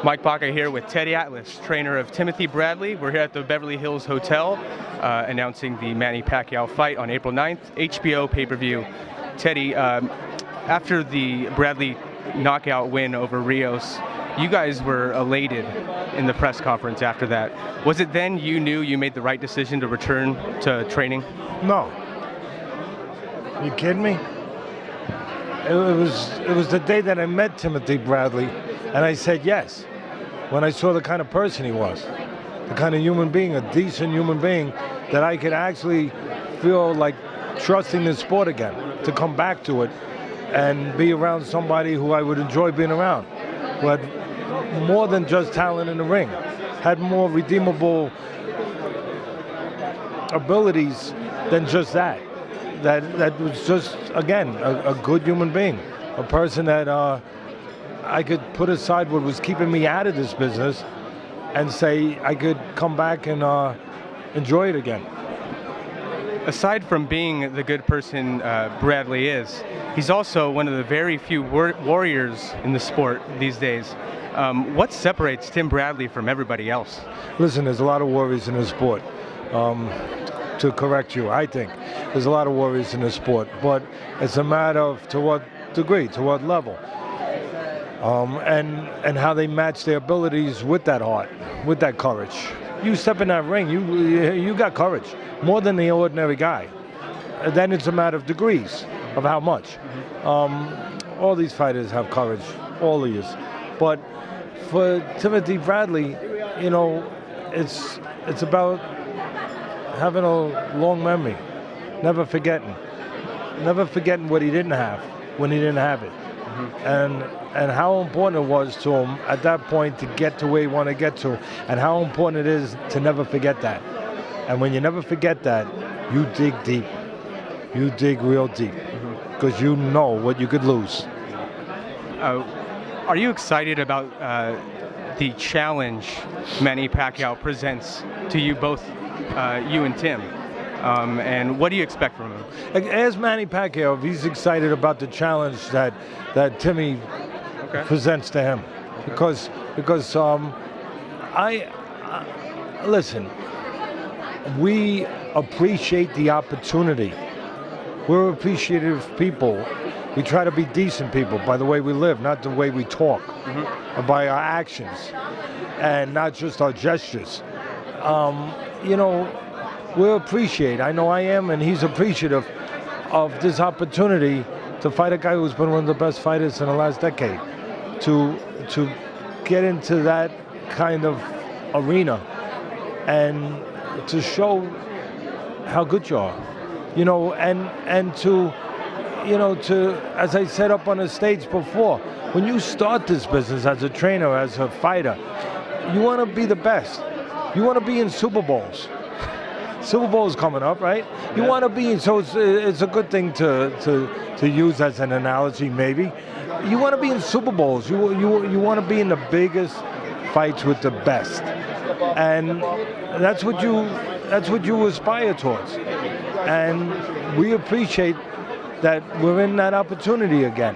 Mike Baca here with Teddy Atlas, trainer of Timothy Bradley. We're here at the Beverly Hills Hotel announcing the Manny Pacquiao fight on April 9th, HBO pay-per-view. Teddy, after the Bradley knockout win over Rios, you guys were elated in the press conference after that. Was it then you knew you made the right decision to return to training? No. You kidding me? It was the day that I met Timothy Bradley, and I said yes. When I saw the kind of person he was, the kind of human being, a decent human being, that I could actually feel like trusting this sport again, to come back to it and be around somebody who I would enjoy being around, who had more than just talent in the ring, had more redeemable abilities than just that. That was just, again, a good human being, a person that I could put aside what was keeping me out of this business and say I could come back and enjoy it again. Aside from being the good person Bradley is, he's also one of the very few warriors in the sport these days. What separates Tim Bradley from everybody else? Listen, there's a lot of warriors in the sport. To correct you, I think there's a lot of warriors in the sport, but it's a matter of to what degree, to what level, and how they match their abilities with that heart, with that courage. You step in that ring, you got courage, more than the ordinary guy. Then it's a matter of degrees, of how much. All these fighters have courage, all of these. But for Timothy Bradley, you know, it's about having a long memory, never forgetting what he didn't have when he didn't have it, and how important it was to him at that point to get to where he wanted to get to, and how important it is to never forget that. And when you never forget that, you dig deep, you dig real deep, because you know what you could lose. Are you excited about the challenge Manny Pacquiao presents to you both? You and Tim, and what do you expect from him? Ask Manny Pacquiao if he's excited about the challenge that Timmy presents to him, because I listen. We appreciate the opportunity. We're appreciative people. We try to be decent people by the way we live, not the way we talk, or by our actions, and not just our gestures. You know, we appreciate, I know I am, and he's appreciative of this opportunity to fight a guy who's been one of the best fighters in the last decade, to get into that kind of arena and to show how good you are, you know, and to, you know, to, as I said up on the stage before, when you start this business as a trainer, as a fighter, you want to be the best. You want to be in Super Bowls. Super Bowl's coming up, right? You want to be in, so it's a good thing to use as an analogy, maybe. You want to be in Super Bowls. You want to be in the biggest fights with the best, and that's what you aspire towards. And we appreciate that we're in that opportunity again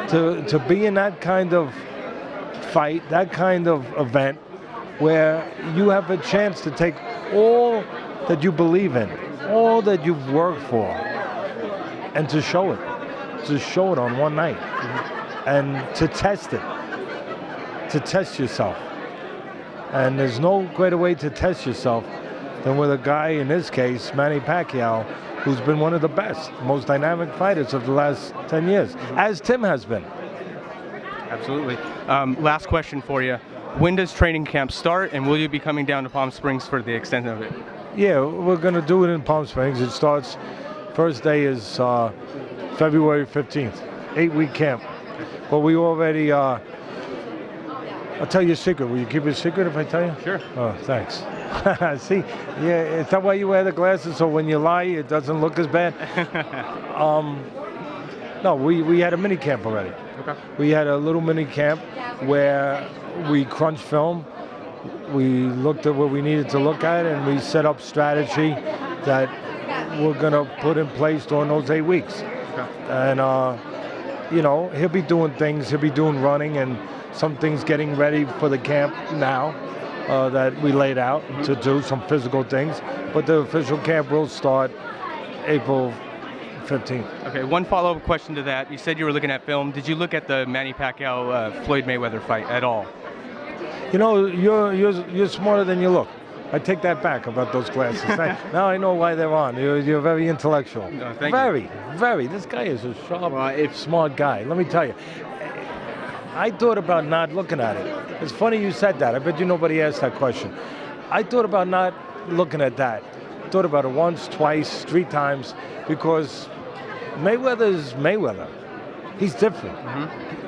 to be in that kind of fight, that kind of event, where you have a chance to take all that you believe in, all that you've worked for, and to show it on one night, and to test yourself. And there's no greater way to test yourself than with a guy, in this case, Manny Pacquiao, who's been one of the best, most dynamic fighters of the last 10 years, as Tim has been. Absolutely. Last question for you. When does training camp start, and will you be coming down to Palm Springs for the extent of it? Yeah, we're going to do it in Palm Springs. It starts, first day is February 15th, 8-week camp. But we already, I'll tell you a secret. Will you keep it a secret if I tell you? Sure. Oh, thanks. See, yeah, is that why you wear the glasses, so when you lie, it doesn't look as bad? No, we had a mini camp already. Okay. We had a little mini camp where we crunched film, we looked at what we needed to look at, and we set up strategy that we're going to put in place during those 8 weeks. Okay. And you know, he'll be doing things. He'll be doing running and some things getting ready for the camp now that we laid out to do some physical things. But the official camp will start April 15th. Okay, one follow-up question to that. You said you were looking at film. Did you look at the Manny Pacquiao Floyd Mayweather fight at all? You know, you're smarter than you look. I take that back about those glasses. Now I know why they're on. You're very intellectual. No, thank you. Very. This guy is a sharp, smart guy. Let me tell you. I thought about not looking at it. It's funny you said that. I bet you nobody asked that question. I thought about not looking at that. Thought about it once, twice, 3 times, because Mayweather is Mayweather. He's different.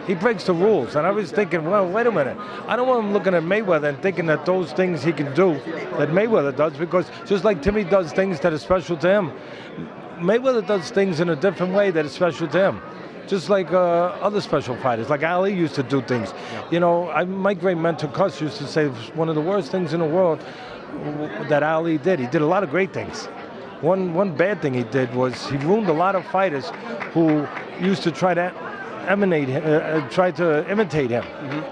He breaks the rules. And I was thinking, well, wait a minute. I don't want him looking at Mayweather and thinking that those things he can do that Mayweather does, because just like Timmy does things that are special to him, Mayweather does things in a different way that is special to him. Just like other special fighters, like Ali used to do things. You know, my great mentor, Cuss, used to say one of the worst things in the world that Ali did. He did a lot of great things. One bad thing he did was he ruined a lot of fighters who used to try to imitate him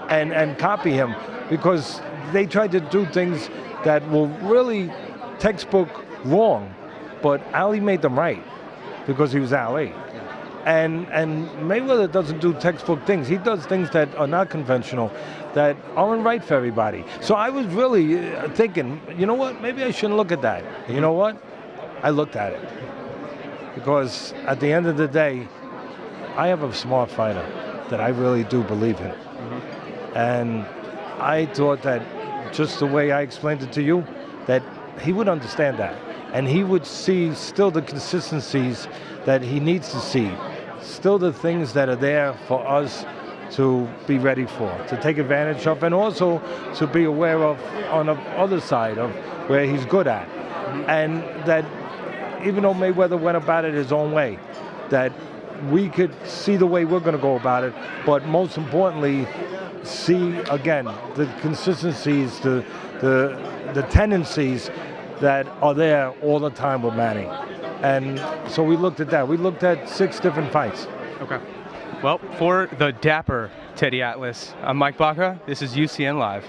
and copy him, because they tried to do things that were really textbook wrong, but Ali made them right because he was Ali. And Mayweather doesn't do textbook things. He does things that are not conventional, that aren't right for everybody. So I was really thinking, you know what, maybe I shouldn't look at that. And you know what? I looked at it. Because at the end of the day, I have a smart fighter that I really do believe in. And I thought that just the way I explained it to you, that he would understand that. And he would see still the consistencies that he needs to see, still the things that are there for us to be ready for, to take advantage of, and also to be aware of on the other side of where he's good at. And that even though Mayweather went about it his own way, that we could see the way we're going to go about it, but most importantly, see again the consistencies, the tendencies that are there all the time with Manny. And so we looked at that. We looked at 6 different fights. Okay. Well, for the dapper Teddy Atlas, I'm Mike Baca. This is UCN Live.